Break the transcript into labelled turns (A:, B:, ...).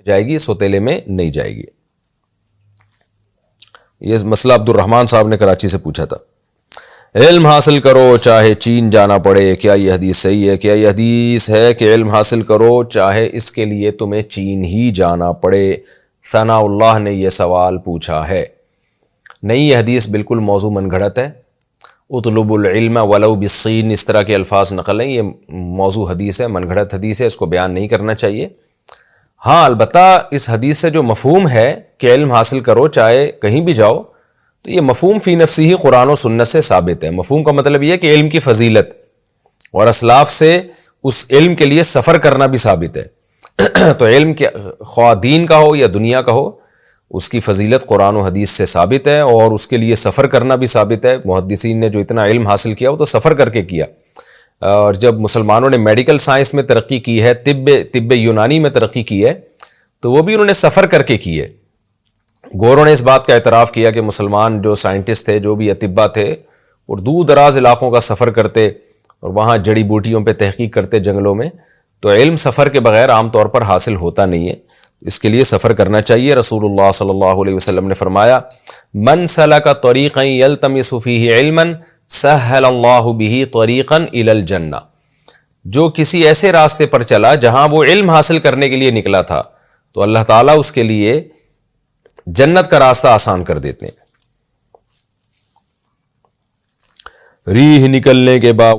A: جائے گی، سوتیلے میں نہیں جائے گی۔ یہ مسئلہ عبد الرحمن صاحب نے کراچی سے پوچھا تھا۔ علم حاصل کرو چاہے چین جانا پڑے، کیا یہ حدیث صحیح ہے؟ کیا یہ حدیث ہے کہ علم حاصل کرو چاہے اس کے لیے تمہیں چین ہی جانا پڑے؟ ثناء اللہ نے یہ سوال پوچھا ہے۔ نہیں، یہ حدیث بالکل موضوع من گھڑت ہے۔ اطلب العلم ولو بالصین، اس طرح کے الفاظ نقل ہیں، یہ موضوع حدیث ہے، من گھڑت حدیث ہے، اس کو بیان نہیں کرنا چاہیے۔ ہاں البتہ اس حدیث سے جو مفہوم ہے کہ علم حاصل کرو چاہے کہیں بھی جاؤ، تو یہ مفہوم فی نفسی ہی قرآن و سنت سے ثابت ہے۔ مفہوم کا مطلب یہ ہے کہ علم کی فضیلت، اور اسلاف سے اس علم کے لیے سفر کرنا بھی ثابت ہے۔ تو علم کے خواہ دین کا ہو یا دنیا کا ہو، اس کی فضیلت قرآن و حدیث سے ثابت ہے، اور اس کے لیے سفر کرنا بھی ثابت ہے۔ محدثین نے جو اتنا علم حاصل کیا وہ تو سفر کر کے کیا، اور جب مسلمانوں نے میڈیکل سائنس میں ترقی کی ہے، طب یونانی میں ترقی کی ہے، تو وہ بھی انہوں نے سفر کر کے کی ہے۔ گوروں نے اس بات کا اعتراف کیا کہ مسلمان جو سائنٹسٹ تھے، جو بھی اطباء تھے، وہ دور دراز علاقوں کا سفر کرتے اور وہاں جڑی بوٹیوں پہ تحقیق کرتے جنگلوں میں۔ تو علم سفر کے بغیر عام طور پر حاصل ہوتا نہیں ہے، اس کے لیے سفر کرنا چاہیے۔ رسول اللہ صلی اللہ علیہ وسلم نے فرمایا، من سلک طریقا یلتمس فیہ علما سہل اللہ بہ طریقا الی الجنہ، جو کسی ایسے راستے پر چلا جہاں وہ علم حاصل کرنے کے لیے نکلا تھا، تو اللہ تعالیٰ اس کے لیے جنت کا راستہ آسان کر دیتے ہیں۔ ریح نکلنے کے بعد